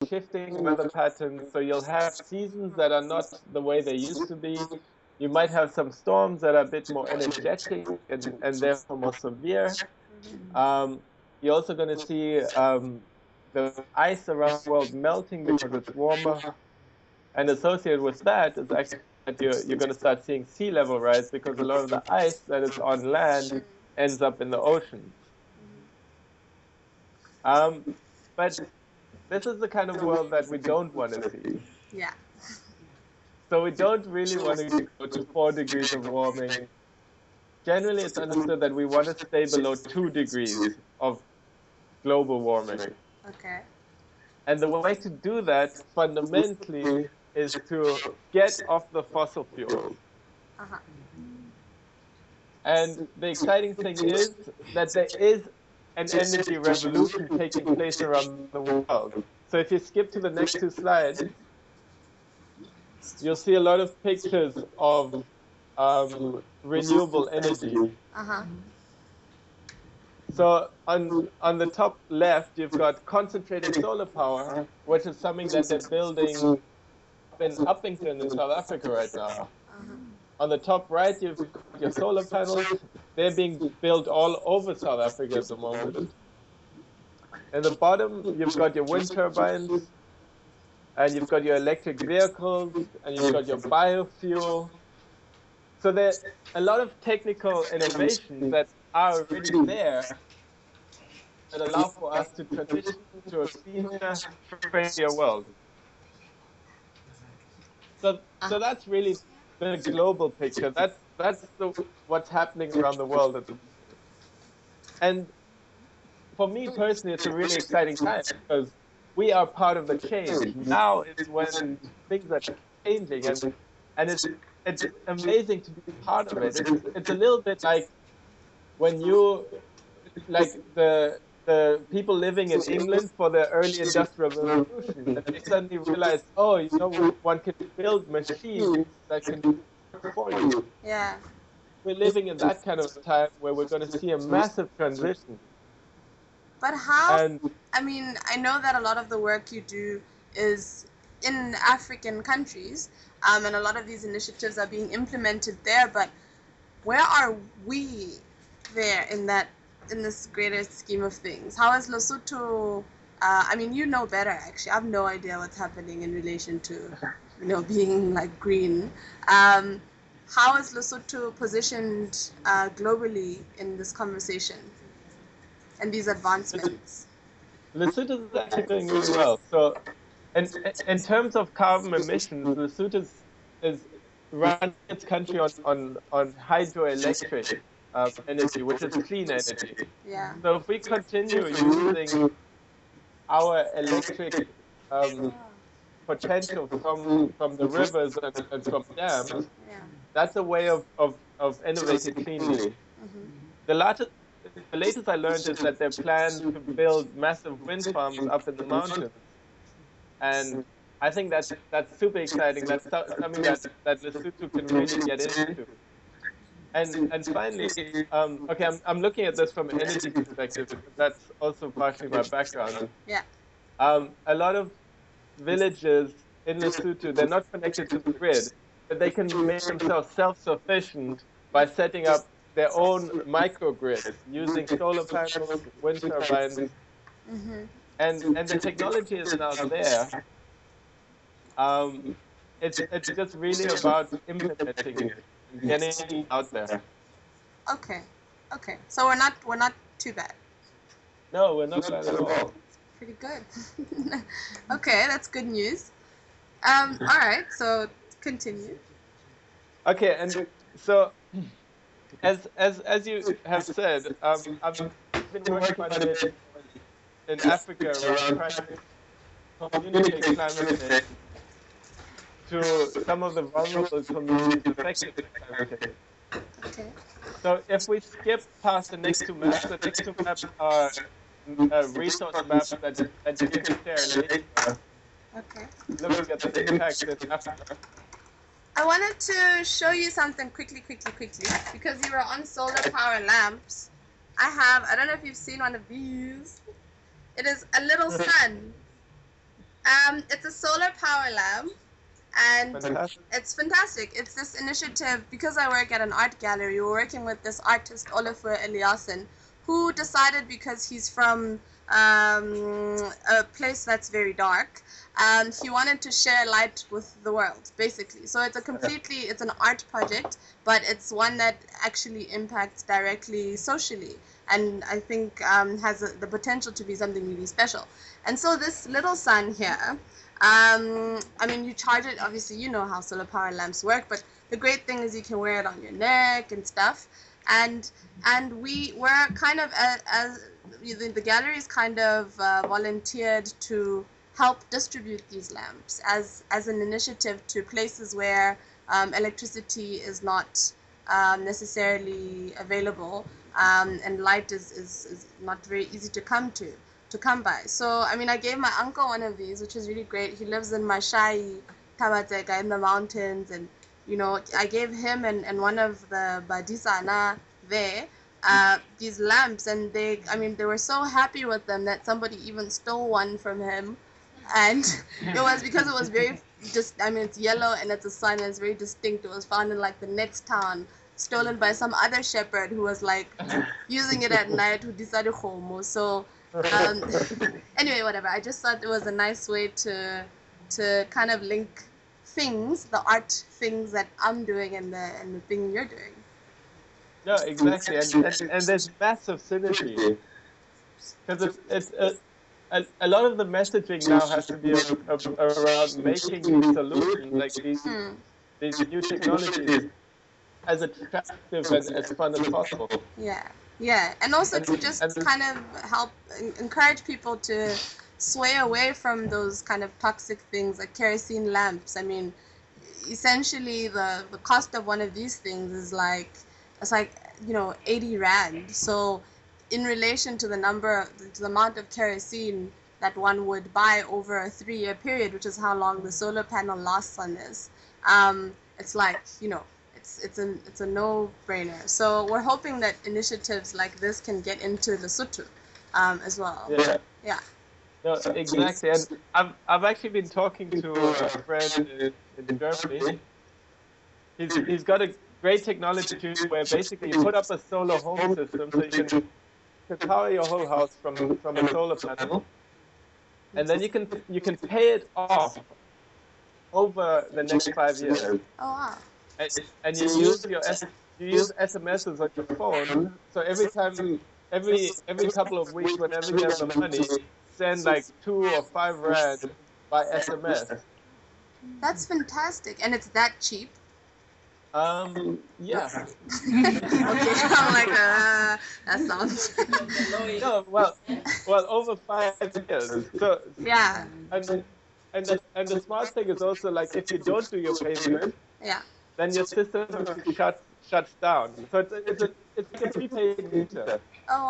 shifting weather patterns. So you'll have seasons that are not the way they used to be. You might have some storms that are a bit more energetic and therefore more severe. You're also going to see the ice around the world melting because it's warmer. And associated with that is actually that you're going to start seeing sea level rise because a lot of the ice that is on land ends up in the oceans. But this is the kind of world that we don't want to see. Yeah. So we don't really want to go to 4 degrees of warming. Generally, it's understood that we want to stay below 2 degrees of global warming. Okay. And the way to do that fundamentally is to get off the fossil fuels. And the exciting thing is that there is an energy revolution taking place around the world. So if you skip to the next 2 slides, you'll see a lot of pictures of renewable energy. So on the top left, you've got concentrated solar power, which is something that they're building in Uppington in South Africa right now. On the top right, you've got your solar panels. They're being built all over South Africa at the moment. In the bottom, you've got your wind turbines, and you've got your electric vehicles, and you've got your biofuel. So there's a lot of technical innovations that are already there that allow for us to transition to a cleaner, friendlier world. So that's really the global picture. That's what's happening around the world at the moment. And for me personally, it's a really exciting time because we are part of the change. Now is when things are changing, and it's amazing to be part of it. It's a little bit like when the people living in England for the early industrial revolution, and they suddenly realized, oh, one can build machines that can work for you. Yeah. We're living in that kind of time where we're going to see a massive transition. But how, I mean, I know that a lot of the work you do is in African countries, and a lot of these initiatives are being implemented there, but where are we there in this greater scheme of things? How is Lesotho, I mean, you know better actually, I have no idea what's happening in relation to, being like green. How is Lesotho positioned globally in this conversation and these advancements? Lesotho is actually doing really well. So in terms of carbon emissions, Lesotho is running its country on hydroelectric energy, which is clean energy. Yeah. So if we continue using our electric potential from the rivers and from dams, that's a way of innovating cleanly. The latest I learned is that they plan to build massive wind farms up in the mountains, and I think that's super exciting. That's something that Lesotho can really get into. And finally, okay, I'm looking at this from an energy perspective, because that's also partially my background. Yeah. A lot of villages in Lesotho, they're not connected to the grid, but they can make themselves self-sufficient by setting up their own microgrids using solar panels, wind turbines, and the technology is now there. It's just really about implementing it and getting it out there. Okay. So we're not too bad. No, we're not bad at all. Pretty good. Okay, that's good news. All right, so continue. Okay, and so as you have said, I've been working quite a bit in Africa around trying to communicate climate change to some of the vulnerable communities affected by climate change. Okay. So if we skip past the next 2 maps, the next 2 maps are resource maps that you can share later. Okay. Looking at the impact in Africa. I wanted to show you something quickly, because you were on solar power lamps. I don't know if you've seen one of these. It is a little sun. It's a solar power lamp, and Fantastic. it's fantastic. It's this initiative, because I work at an art gallery, we're working with this artist, Olafur Eliasson, who decided, because he's from a place that's very dark, he wanted to share light with the world, basically. So it's it's an art project, but it's one that actually impacts directly socially, and I think has the potential to be something really special. And so this little sun here, I mean, you charge it, obviously, you know how solar power lamps work, but the great thing is you can wear it on your neck and stuff. And we're kind of, as the gallery is kind of volunteered to help distribute these lamps as an initiative to places where electricity is not necessarily available, and light is not very easy to come by. So, I mean, I gave my uncle one of these, which is really great. He lives in Mashai, Tabateka, in the mountains, and, you know, I gave him and one of the Badisana there these lamps, and they were so happy with them that somebody even stole one from him. And it was because it was very I mean, it's yellow and it's a sun and it's very distinct. It was found in like the next town, stolen by some other shepherd who was like using it at night, who decided homo. So anyway, whatever. I just thought it was a nice way to kind of link things, the art things that I'm doing and the thing you're doing. No, exactly, and there's massive synergy, because it's a lot of the messaging now has to be around making these solutions, like these new technologies, as attractive and as fun as possible. Yeah, and also to just kind of help encourage people to sway away from those kind of toxic things like kerosene lamps. I mean, essentially the cost of one of these things is like, it's like, you know, 80 rand. So in relation to the amount of kerosene that one would buy over a 3-year period, which is how long the solar panel lasts on this, it's like, you know, it's a no-brainer. So we're hoping that initiatives like this can get into Lesotho as well. Yeah. No, exactly. And I've actually been talking to a friend in Germany. He's got a great technology too, where basically you put up a solar home system, so you can power your whole house from a solar panel, and then you can pay it off over the next 5 years. Oh wow! And you use SMSs on your phone. So every couple of weeks, whenever you have the money, send like 2 or 5 rand by SMS. That's fantastic, and it's that cheap. Yeah. Okay, I'm like, that sounds. No, well, over 5 years. So yeah. And the smart thing is also, like, if you don't do your payment, then your system shuts down. So it's like a prepaid meter. Oh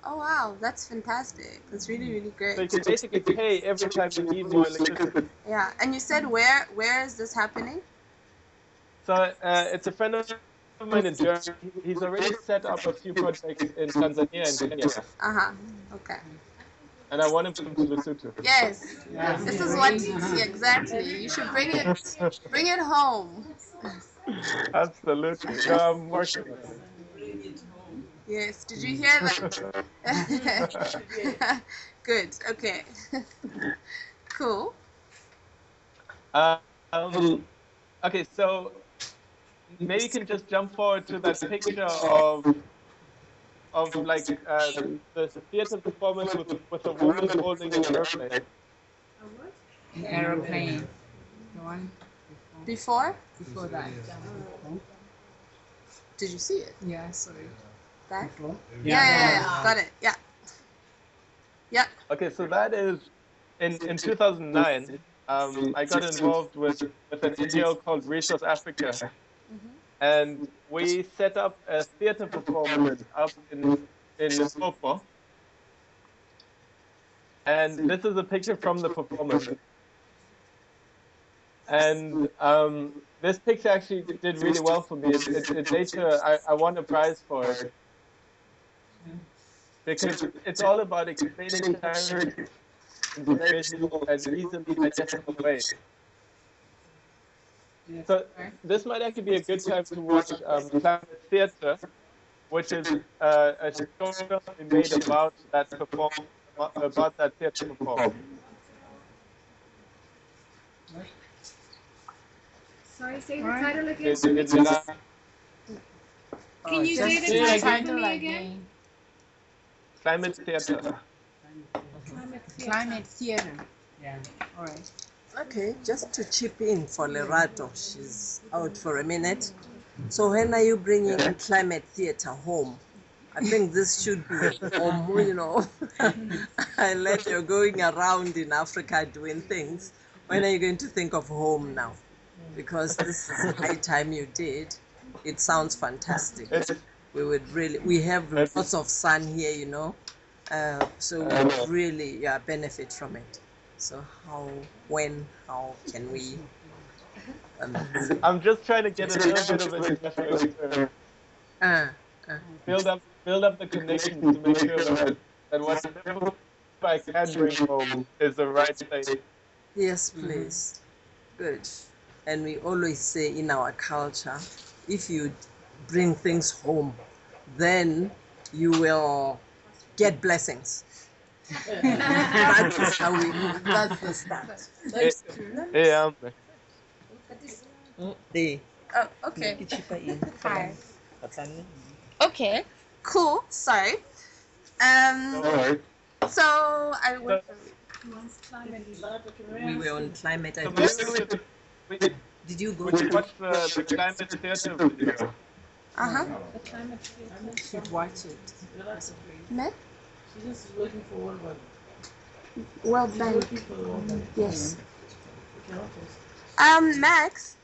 wow, that's fantastic. That's really, really great. So you can basically pay every time you need more electricity. Yeah, and you said where is this happening? So it's a friend of mine in Germany. He's already set up a few projects in Tanzania and Kenya. Okay. And I want him to come to Lesotho. Yes. This is what exactly. You should bring it home. Absolutely. I'm working. Yes. Did you hear that? Good. Okay. Cool. Okay, so maybe you can just jump forward to that picture of like the theater performance with a woman holding an airplane. An aeroplane. The one before? Before that. Did you see it? Yeah, sorry. That? Yeah. Got it. Yeah. Okay, so that is in 2009. I got involved with an NGO called Resource Africa. And we set up a theater performance up in Lesotho. And this is a picture from the performance. And this picture actually did really well for me. It later, I won a prize for it. Because it's all about explaining character visual and easily digestible way. So this might actually be a good time to watch Climate Theatre, which is a short film we made about that theatre performance. Sorry, say the title again. Can you say the title for me again? Climate Theatre. Climate theater. Yeah. All right. Okay, just to chip in for Lerato, she's out for a minute. So when are you bringing climate theater home? I think this should be home, you know. I let you going around in Africa doing things. When are you going to think of home now? Because this is high time you did. It sounds fantastic. We have lots of sun here, you know. So we would really benefit from it. So how can we? I'm just trying to get a little bit of international build up the connections to make sure that whatever I can bring home is the right thing. Yes, please. Good. And we always say in our culture, if you bring things home, then you will get blessings. That's the start. That's true. Yeah. Oh, okay. Hi. Okay. Cool. Sorry. So I was. We were on climate. Did you go to watch the climate theatre video? The climate theatre. Should watch it. Matt? She's just looking for World Bank. World Bank. Yes. Max.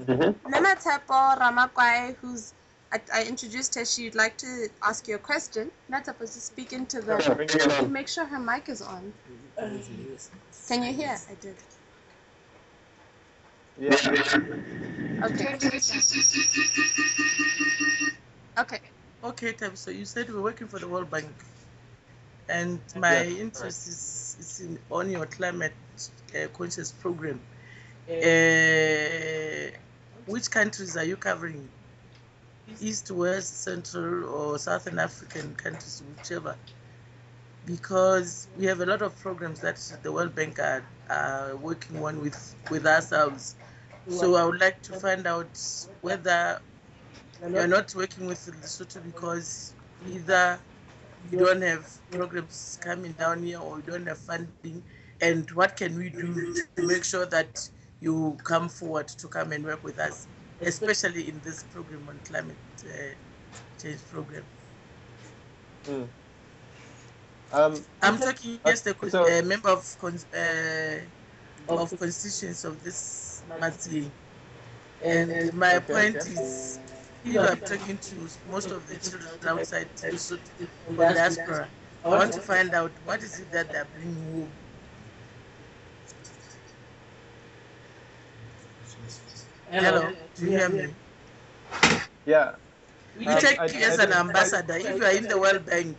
Mema Tepo Ramakwai, who's I introduced her. She'd like to ask you a question. Natapo, just speak into the. Make sure her mic is on. Can you hear? I did. Yeah. Okay. Okay. Okay, Thabiso, you said we're working for the World Bank, and my interest is on your climate conscious program. Which countries are you covering? East, West, Central, or Southern African countries, whichever? Because we have a lot of programs that the World Bank are working on with ourselves. So I would like to find out whether you're not working with Lesotho because either you don't have programs coming down here or you don't have funding, and what can we do to make sure that you come forward to come and work with us, especially in this program on climate change program. I'm talking as a member of constituents of this monthly, and my point is, I'm talking to most of the children outside Lesotho from diaspora. I want to find out what is it that they're bringing home. Hello, do you hear me? Yeah. We take you as an ambassador. If you are in the World Bank,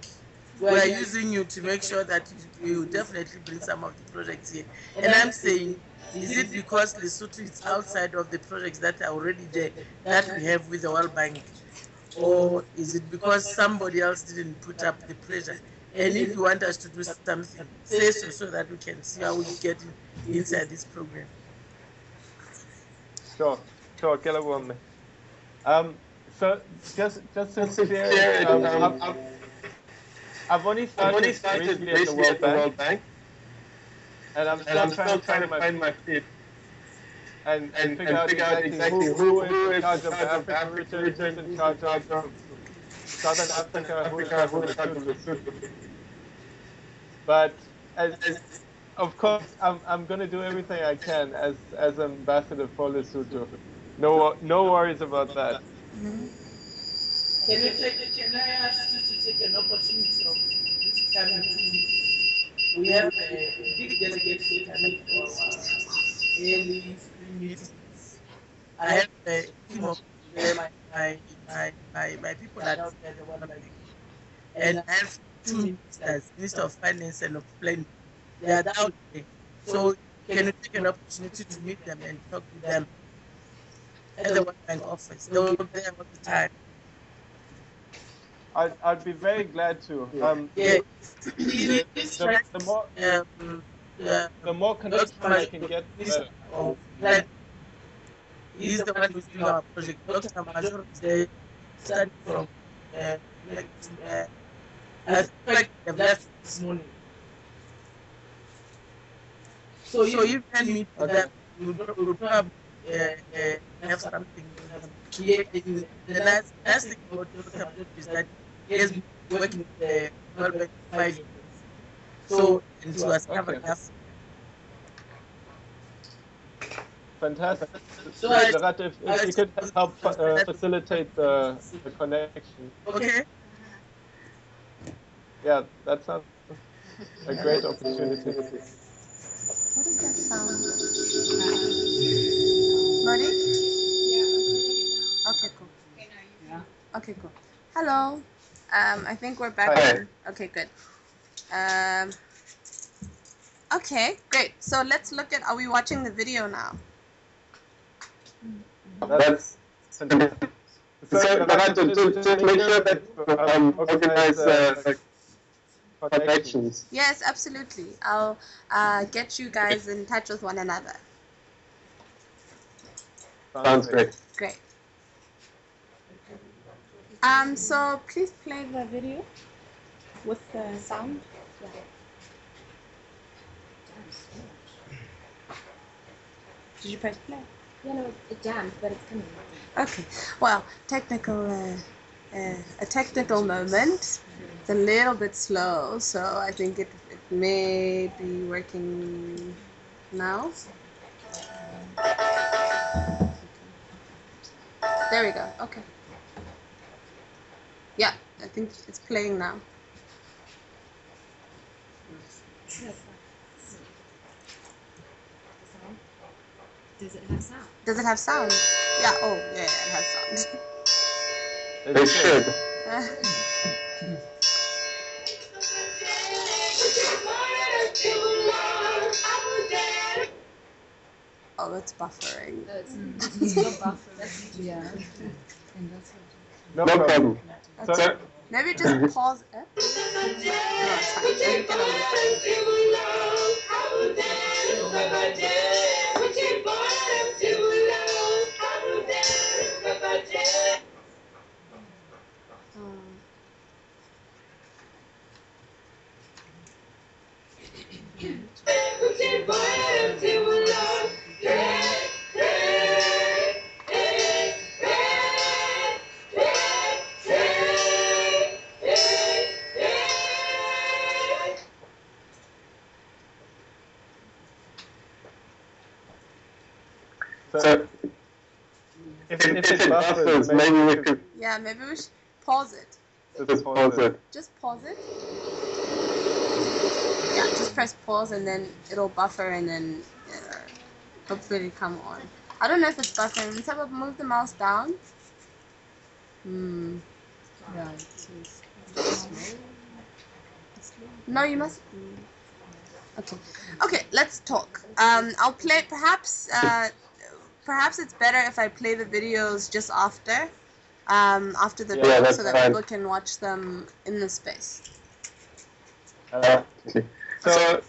we are using you to make sure that you definitely bring some of the projects here. And I'm saying, is it because Lesotho is outside of the projects that are already there that we have with the World Bank? Or is it because somebody else didn't put up the pressure? And if you want us to do something, say so that we can see how we get inside this program. Sure, Kelawome. So just to clear, I've only started recently at the World Bank, and I'm still trying to find my feet and figure out exactly who is in charge of African research, who's in charge of Southern Africa, who's in charge of Lesotho. But of course, I'm going to do everything I can as ambassador for Lesotho. No worries about that. Can I ask you to take an opportunity of this time? We have a big delegation coming for our early spring meetings. I have a team of my people are down there, the World Bank, and I have two ministers, Minister of Finance and of Planning. they are out there. So can you take an opportunity to meet them and talk to them at the World Bank office? They'll be there all the time. I'd be very glad to. Yeah. The more connection I can get, better. He's the one who's doing our project. Dr. Major is there studying from I think they've left this morning. So you can meet them. We'll probably have something. The nice thing about Dr. Major is that he has been working with the World Bank for 5 years. So and he was covered us. Fantastic. So if you could help facilitate the connection. Okay. Yeah, that sounds a great opportunity. What is that sound? Morija? Okay, cool. Okay, cool. Hello. I think we're back. Hi. Okay, good. Okay, great. So let's look at, are we watching the video now? That's fantastic. So, to make sure that organize connections. Yes, absolutely. I'll get you guys in touch with one another. Sounds great. Great. So please play the video with the sound. Yeah. Did you press play? Yeah, no, it jammed, but it's coming. Okay. Well, a technical moment. It's a little bit slow, so I think it may be working now. There we go. Okay. Yeah, I think it's playing now. Does it have sound? Does it have sound? Yeah. Oh, yeah, it has sound. It should. Oh, it's buffering. It's still buffering. Yeah. No problem. Okay. So, Maybe just pause it. No, it's fine. Maybe get So if it buffers, maybe we could. Yeah, maybe we should pause it. Just pause it. Just pause it. Yeah, just press pause and then it'll buffer and then hopefully come on. I don't know if it's buffering. Let's have a move the mouse down. Yeah, it's slow. No, you must. Okay. Okay, let's talk. I'll play. Perhaps it's better if I play the videos just after the video, so that people can watch them in the space. Okay. So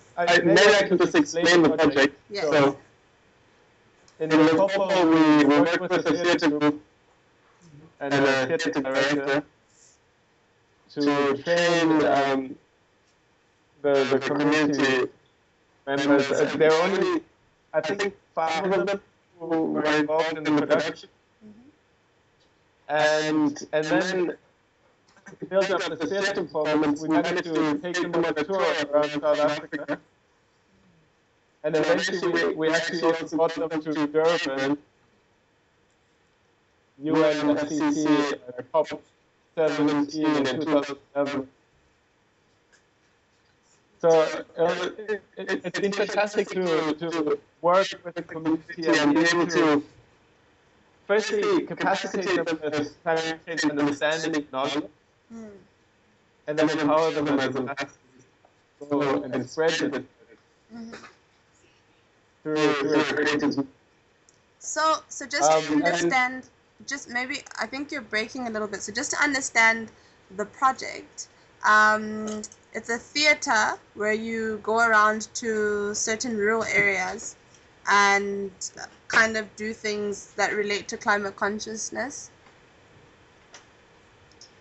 maybe I can just explain the project. Yes. So in Lesotho, we work with a theatre group and a theatre director to train the community members. There are only, I think, 5 of them who were involved in the production. And then to build up the theatre performance, we managed to take them on a tour around South Africa. And eventually we actually also brought them to Durban, UNFCCC COP17 in 2011. So it's been fantastic to work with the community and be able to firstly capacitate them with climate change understanding knowledge, and then empower them as an activist and spread it. through a creative. So just to understand, just maybe, I think you're breaking a little bit. So just to understand the project, it's a theater where you go around to certain rural areas and kind of do things that relate to climate consciousness.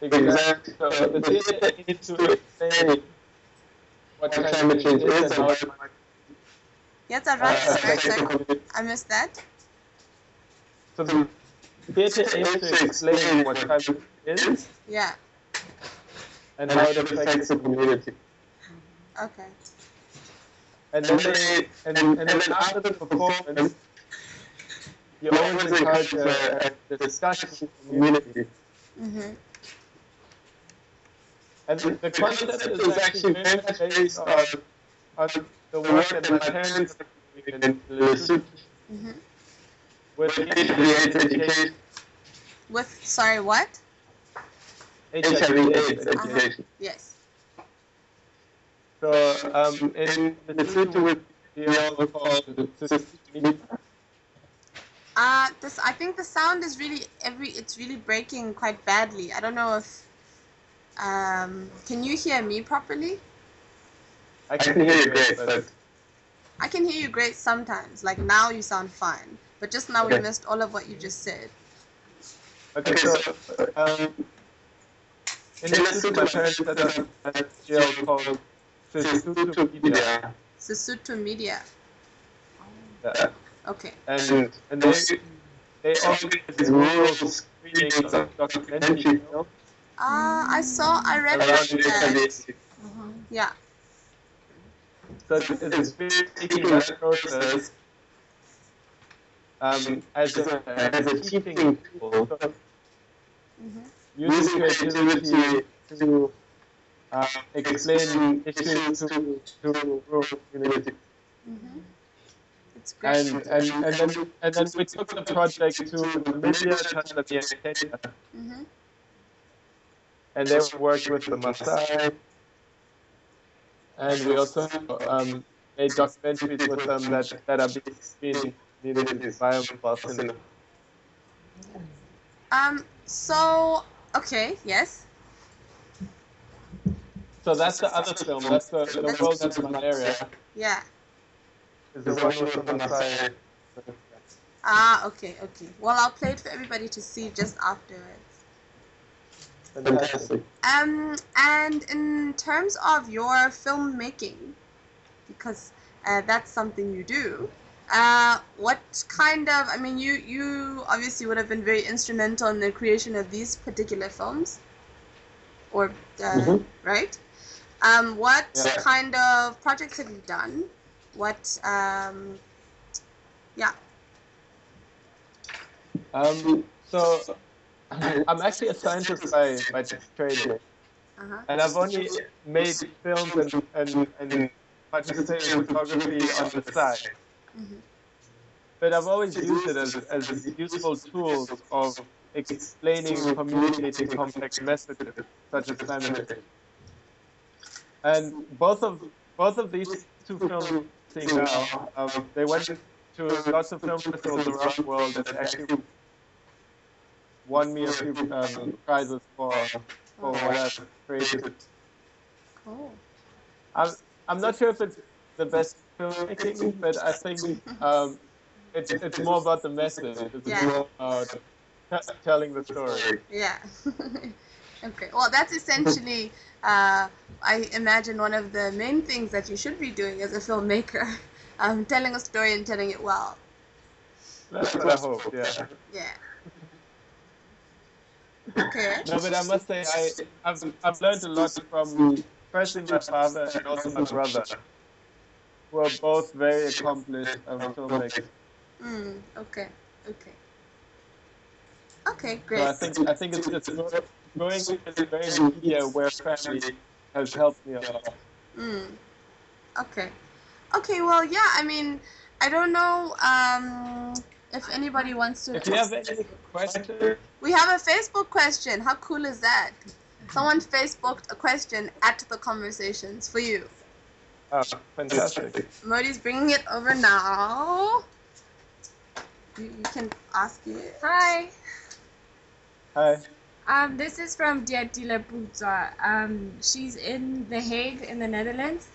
Exactly. So the theater needs to explain what climate change is and how it might. Yes, sorry, I missed that. So the theater aims to explain what climate change is. Yeah. And how it affects the community. Okay. And then after the performance, you always encourage a discussion with the community. And the concept is actually very much based on the work that my parents are doing in Lesotho with HIV/AIDS education. With, sorry, what? HIV/AIDS education. Yes. So in Lesotho, we also call it I think the sound is really it's really breaking quite badly. I don't know if can you hear me properly? I can hear you great, but I can hear you great sometimes. Like now you sound fine, but just now we missed all of what you just said. Okay, so in Lesotho, my parents set up a jail called Lesotho Media. Lesotho Media. Yeah. Okay. And they organize rural screenings of documentary films. I read about that. Yeah. So it's taking that process as a teaching tool. So using creativity to explain issues to rural communities. It's great. And then we took the project to Namibia, Tanzania, and Kenya. And they worked with the Maasai. And we also made documentaries with them that are being screened in communities via Barcelona. So, okay, yes. So that's the other film. That's the World That's Malaria. Yeah. Is the one with the Maasai. Okay. Well, I'll play it for everybody to see just afterwards. Fantastic. And in terms of your filmmaking, because that's something you do, what kind of, I mean, you obviously would have been very instrumental in the creation of these particular films, or, right? What kind of projects have you done? What, yeah. So I'm actually a scientist by training, and I've only made films and participated in photography on the side. But I've always used it as useful tools of explaining and communicating complex messages such as climate change. And both of these two films I'm seeing now, they went to lots of film festivals around the world and actually won me a few prizes for what I've created. Cool. I'm not sure if it's the best filmmaking, but I think it's more about the message. It's more about telling the story. Yeah. Okay. Well, that's essentially, I imagine, one of the main things that you should be doing as a filmmaker, telling a story and telling it well. That's what I hope. Yeah. Yeah. Okay. No, but I must say I've learned a lot from firstly my father and also my brother, who are both very accomplished filmmakers. Okay. Okay, great. So I think it's growing in a very media aware family has helped me a lot. Okay, well, yeah, I mean, I don't know if anybody wants to... If you have any questions... We have a Facebook question. How cool is that? Someone Facebooked a question at the conversations for you. Oh, fantastic. Modi's bringing it over now. You can ask it. Hi. Hi. This is from Diatila Putza. She's in The Hague in the Netherlands.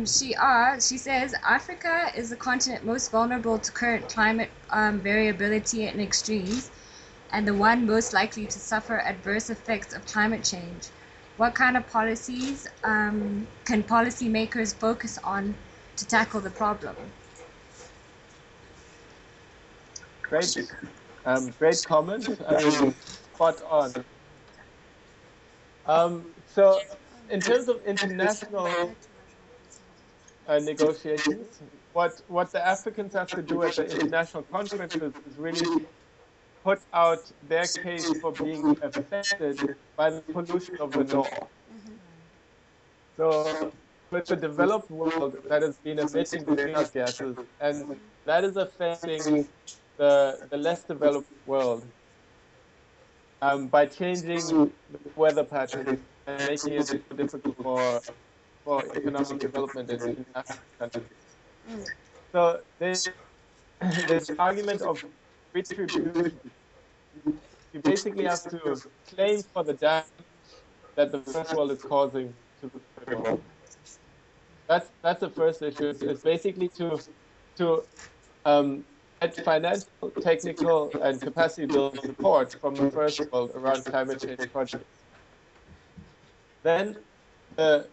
She says Africa is the continent most vulnerable to current climate variability and extremes, and the one most likely to suffer adverse effects of climate change. What kind of policies can policymakers focus on to tackle the problem? Great, great comment. Spot on. So, in terms of international negotiations, what the Africans have to do at the international conferences is really put out their case for being affected by the pollution of the north. So, with the developed world that has been emitting greenhouse gases, and that is affecting the less developed world by changing the weather patterns and making it difficult for economic development in African countries. So there's this argument of retribution. You basically have to claim for the damage that the first world is causing to the third world. That's the first issue. It's basically to get financial, technical, and capacity building support from the first world around climate change projects. Then the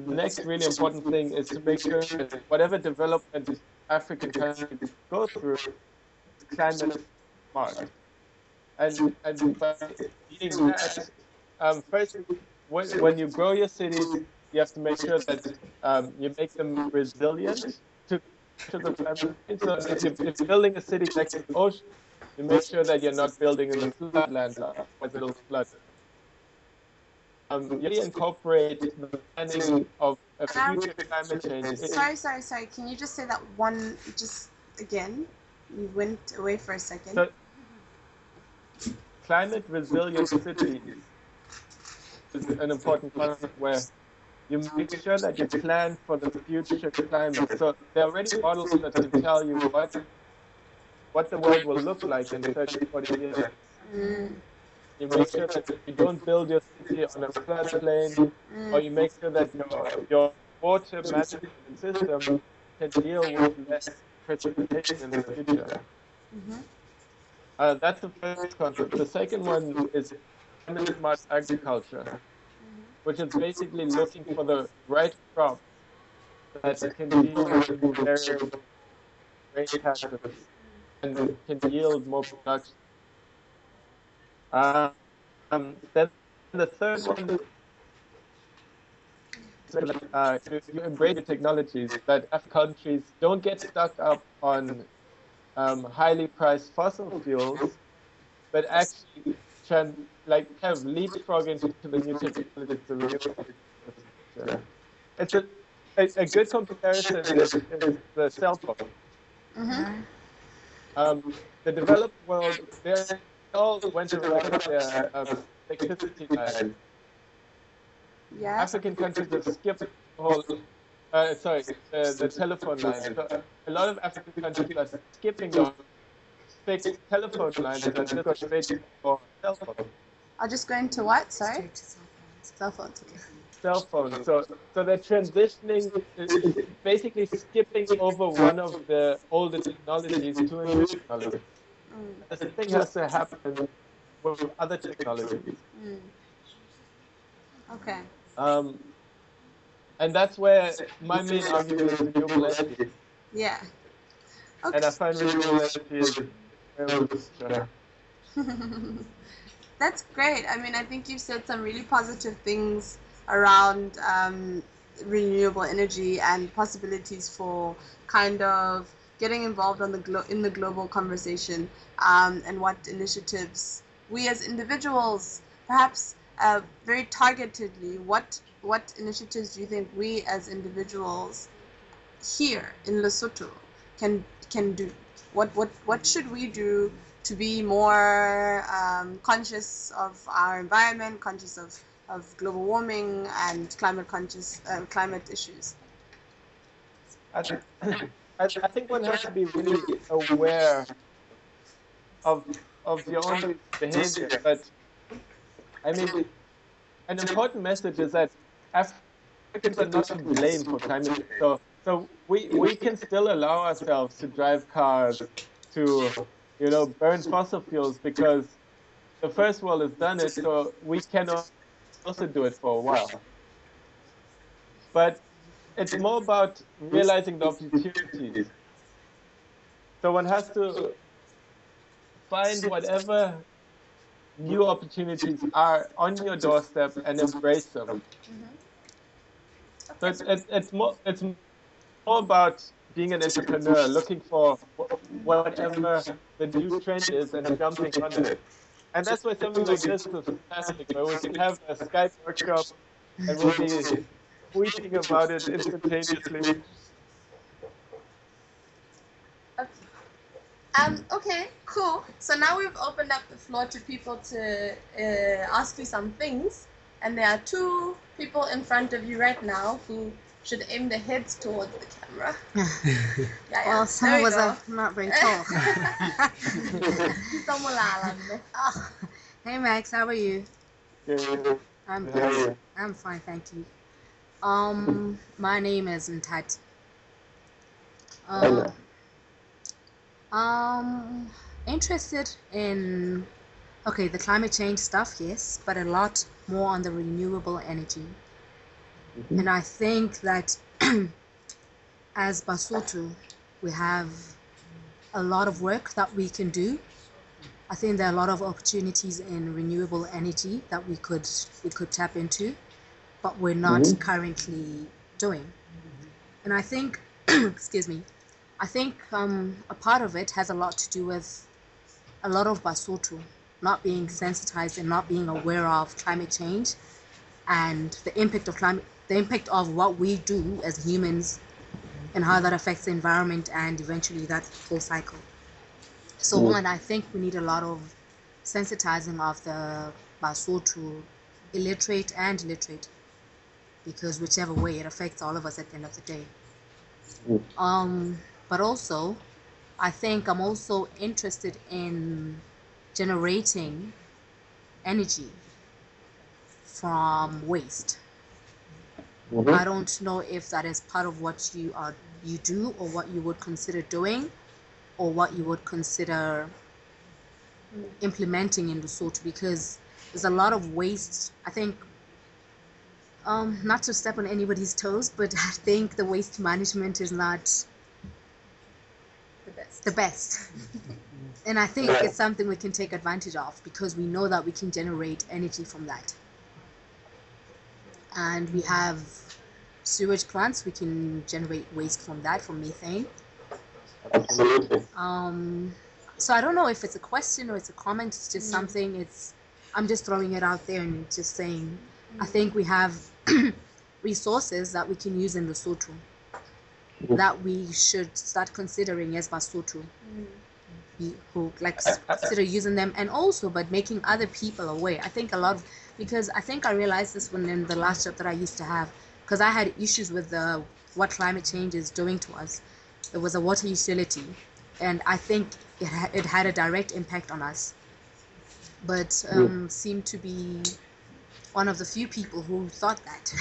next really important thing is to make sure that whatever development African countries go through is climate smart. And by doing that, first, when you grow your cities, you have to make sure that you make them resilient to the climate change. So if you're building a city next to the ocean, you make sure that you're not building in the floodland where it'll flood. You incorporate the planning of a future climate change. Sorry. Can you just say that one just again? You went away for a second. So, climate resilient cities is an important concept where you make sure that you plan for the future climate. So there are already models that can tell you what the world will look like in 30, 40 years. You make sure that you don't build your city on a floodplain, or you make sure that your water management system can deal with less precipitation in the future. That's the first concept. The second one is climate smart agriculture, which is basically looking for the right crop that can deal with various rain patterns and can yield more production. Then the third one is you embrace technologies that African countries don't get stuck up on highly priced fossil fuels, but actually kind of leapfrog into the new technologies, the renewable. It's a good comparison is the cell phone. The developed world, they all went around their electricity lines. Yeah. African countries have skipped the whole, the telephone lines. So a lot of African countries are skipping those fixed telephone lines and just go straight for cell phones. I'll just go into what? Sorry? Cell phones, okay. Cell phones. So they're transitioning, basically skipping over one of the older technologies to a new technology. The same thing has to happen with other technologies. Okay. And that's where my main argument is renewable energy. Yeah. Okay. And I find renewable energy is That's great. I mean, I think you've said some really positive things around renewable energy and possibilities for kind of getting involved on in the global conversation, and what initiatives we as individuals, perhaps very targetedly, what initiatives do you think we as individuals here in Lesotho can do? What should we do to be more conscious of our environment, conscious of global warming and climate issues? I think one has to be really aware of your own behavior. But I mean, an important message is that Africans are not to blame for climate change. So we can still allow ourselves to drive cars, to burn fossil fuels, because the first world has done it, so we can also do it for a while. But it's more about realizing the opportunities. So one has to find whatever new opportunities are on your doorstep and embrace them. So it's more about being an entrepreneur, looking for whatever the new trend is and jumping on it. And that's why something like this is fantastic, where we can have a Skype workshop and we'll be tweeting about it instantaneously. Okay, cool. So now we've opened up the floor to people to ask you some things, and there are two people in front of you right now who should aim their heads towards the camera. Well, some was not very tall. Oh. Hey Max, how are you? Yeah. I'm good. I'm fine, thank you. My name is Ntat. Interested in the climate change stuff, yes, but a lot more on the renewable energy. And I think that as Basotho, we have a lot of work that we can do. I think there are a lot of opportunities in renewable energy that we could tap into, but we're not currently doing. And I think, excuse me, I think a part of it has a lot to do with a lot of Basotho not being sensitized and not being aware of climate change and the impact of what we do as humans and how that affects the environment and eventually that whole cycle. So one, I think we need a lot of sensitizing of the Basotho, illiterate and literate, because whichever way it affects all of us at the end of the day. But also, I think I'm also interested in generating energy from waste. I don't know if that is part of what you do or what you would consider doing or what you would consider implementing in Lesotho, because there's a lot of waste. I think, not to step on anybody's toes, but I think the waste management is not the best. And I think it's something we can take advantage of because we know that we can generate energy from that. And we have sewage plants, we can generate waste from that, from methane. Absolutely. So I don't know if it's a question or it's a comment, it's just something, I'm just throwing it out there and just saying, I think we have resources that we can use in Lesotho that we should start considering as Basotho. Consider using them, and also but making other people aware. I think because I think I realized this when in the last job that I used to have, because I had issues with what climate change is doing to us. There was a water utility, and I think it had a direct impact on us, but seemed to be one of the few people who thought that.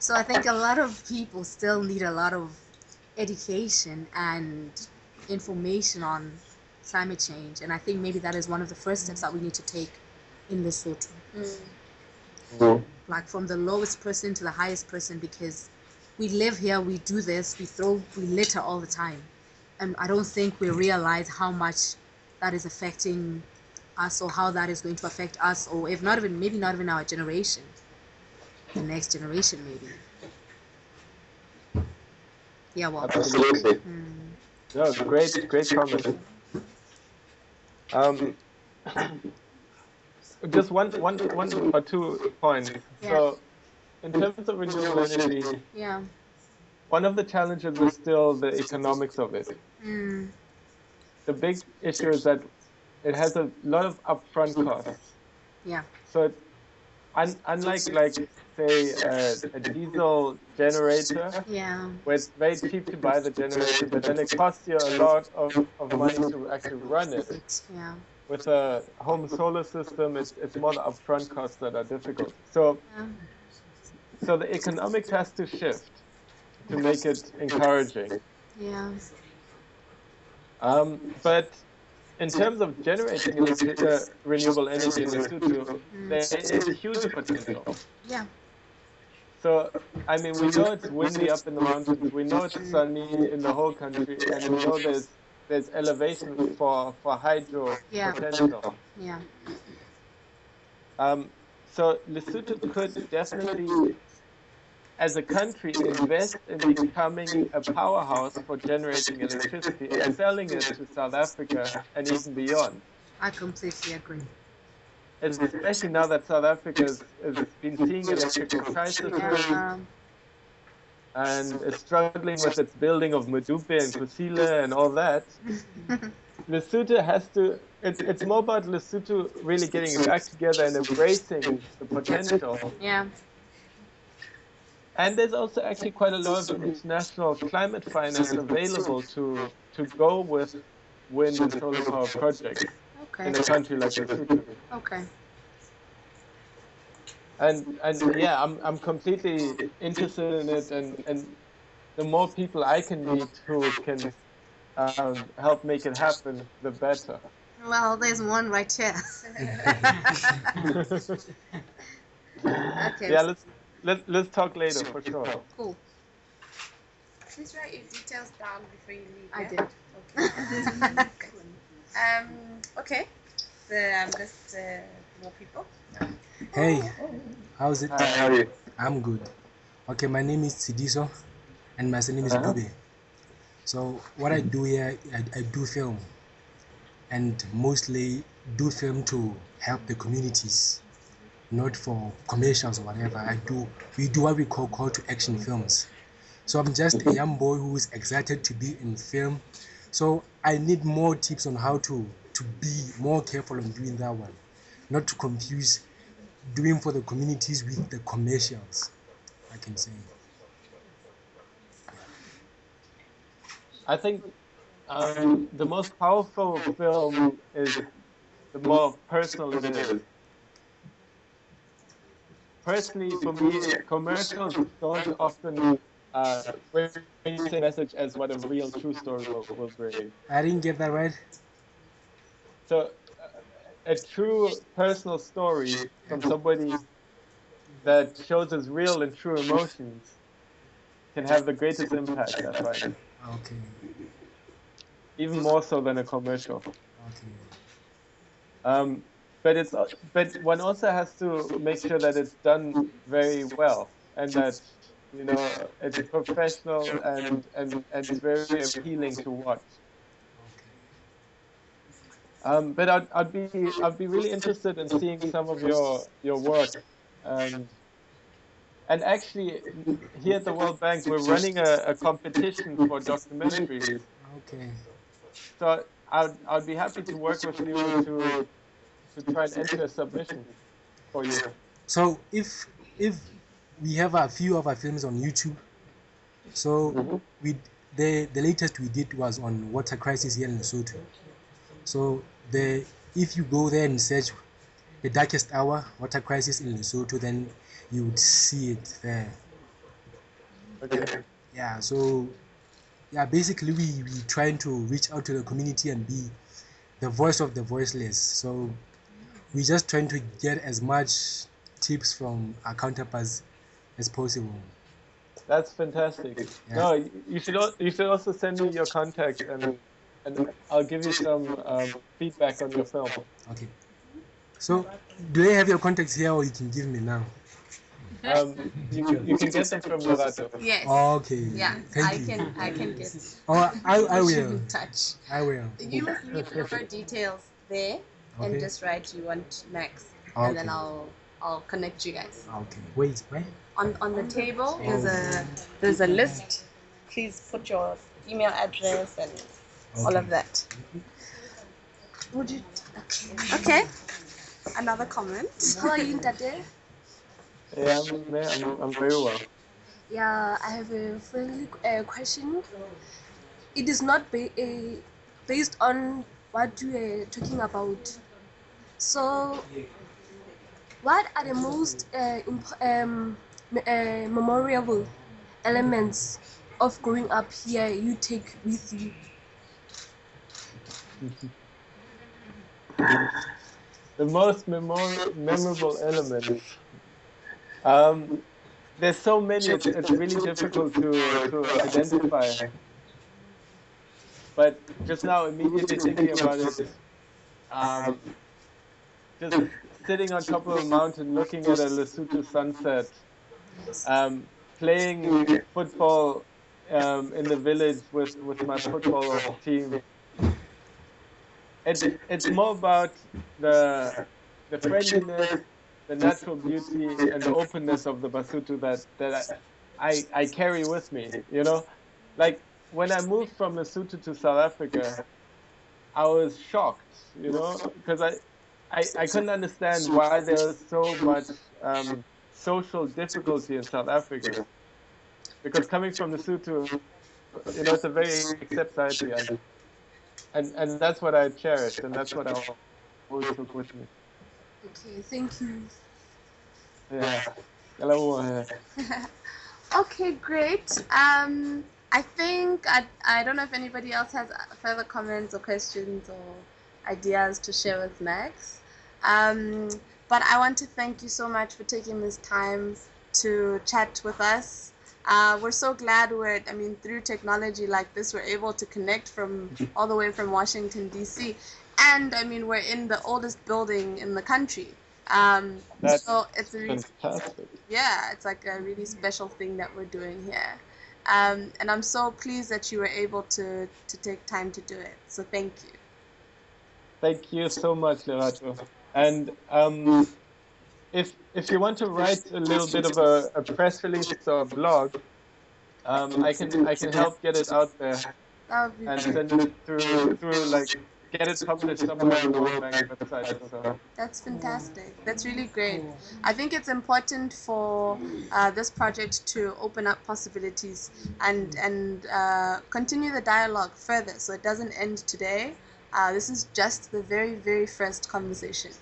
So I think a lot of people still need a lot of education and information on climate change, and I think maybe that is one of the first steps that we need to take in Lesotho. Like from the lowest person to the highest person, because we live here, we do this, we litter all the time, and I don't think we realize how much that is affecting us, or how that is going to affect us, or if not even, maybe not even our generation, the next generation maybe. Yeah, well. Absolutely. No, great comment. Just one or 2 points. Yeah. So, in terms of renewable energy, Yeah. one of the challenges is still the economics of it. The big issue is that it has a lot of upfront costs. Yeah. So unlike like say a diesel generator, Yeah. where it's very cheap to buy the generator, but then it costs you a lot of money to actually run it. Yeah. With a home solar system, it's more the upfront costs that are difficult. So so the economics has to shift to make it encouraging. Yeah. But in terms of generating renewable energy in Lesotho, there is huge potential. Yeah. So, I mean, we know it's windy up in the mountains. We know it's sunny in the whole country, and we know there's elevation for hydro potential. Yeah. So Lesotho could definitely, as a country, invest in becoming a powerhouse for generating electricity and selling it to South Africa and even beyond. I completely agree. Especially now that South Africa has been seeing electrical crises and is struggling with its building of Medupe and Kusile and all that. Lesotho has to, it's more about Lesotho really getting its act together and embracing the potential. Yeah. And there's also actually quite a lot of international climate finance available to go with wind and solar power projects in a country like Lesotho. Okay. And yeah, I'm completely interested in it, and the more people I can meet who can help make it happen, the better. Well, there's one right here. Okay. Yeah, let's talk later for sure. Cool. Please write your details down before you leave. I yeah? did. Okay. So just more people. Hey, how's it? Hi, how are you? I'm good. Okay, my name is Thabiso, and my surname is Dube. So what I do here, I do film, and mostly do film to help the communities, not for commercials or whatever. We do what we call to action films. So I'm just a young boy who is excited to be in film. So I need more tips on how to be more careful on doing that one, not to confuse doing for the communities with the commercials, I can say. I think the most powerful film is the more personal it is. Personally, for me, commercials don't often bring the same message as what a real true story will bring. I didn't get that right. So, a true personal story from somebody that shows us real and true emotions can have the greatest impact, I find. Okay. Even more so than a commercial. Okay. But one also has to make sure that it's done very well and that it's professional and very appealing to watch. But I'd be really interested in seeing some of your work, and actually here at the World Bank we're running a competition for documentaries. Okay. So I'd be happy to work with you to try and enter a submission for you. So if we have a few of our films on YouTube, so the latest we did was on water crisis here in Lesotho. So if you go there and search the darkest hour water crisis in Lesotho, then you would see it there. Okay. Yeah. So yeah, basically we trying to reach out to the community and be the voice of the voiceless. So we just trying to get as much tips from our counterparts as possible. That's fantastic. Yeah. No, you should also send me your contact and I'll give you some feedback on your film. Okay. So, do they have your contacts here, or you can give me now? You can get them from Lerato. Yes. Okay. Yeah. Thank you. I can get. Oh, I will. Touch. I will. You must leave your details there and just write you want next, Okay. and then I'll connect you guys. Okay. Wait, where? On the table there's a list. Please put your email address and all of that. Would you? Okay. Another comment. How are you, Tate? Yeah, I'm very well. Yeah, I have a friendly question. It is not based on what you are talking about. So, what are the most memorable elements of growing up here you take with you? The most memorable elements. Um, there's so many. It's really difficult to identify. But just now, immediately thinking about it, um, just sitting on top of a mountain, looking at a Lesotho sunset, um, playing football in the village with my football team. It's more about the friendliness, the natural beauty, and the openness of the Basotho that I carry with me. You know, like when I moved from Lesotho to South Africa, I was shocked. You know, because I couldn't understand why there was so much social difficulty in South Africa. Because coming from Lesotho, you know, it's a very accept society, and that's what I cherished, and that's what I always took with me. Okay, thank you. Yeah. Hello. Okay, great. I think I don't know if anybody else has further comments or questions or ideas to share with Max. Um, but I want to thank you so much for taking this time to chat with us. We're so glad through technology like this, we're able to connect from all the way from Washington, D.C. And I mean, we're in the oldest building in the country. That's So it's a fantastic. yeah, it's like a really special thing that we're doing here. And I'm so pleased that you were able to take time to do it. So thank you. Thank you so much, Lerato. And if you want to write a little bit of a press release or a blog, I can help get it out there That would be and great. send it through like get it published somewhere on the World Bank website or so. That's fantastic. That's really great. I think it's important for this project to open up possibilities and continue the dialogue further, so it doesn't end today. This is just the very very first conversation.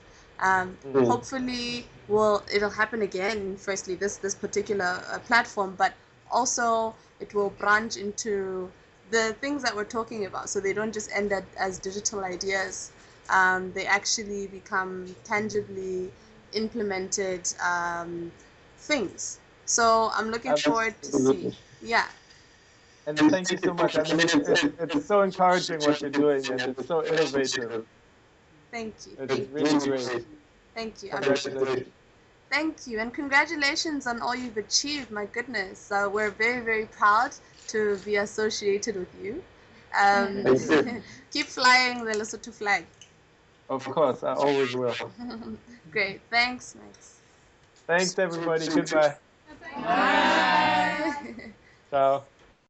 Hopefully, it'll happen again. Firstly, this particular platform, but also it will branch into the things that we're talking about, so they don't just end as digital ideas. They actually become tangibly implemented things. So I'm looking forward to see. Yeah. And thank you so much. I mean, it's so encouraging what you're doing, and it's so innovative. Thank you. It's really great. Thank you. Congratulations. Thank you, and congratulations on all you've achieved. My goodness, we're very, very proud to be associated with you. Keep flying the Lesotho flag. Of course, I always will. Great. Thanks, Max. Thanks, everybody. Goodbye. Bye. Ciao.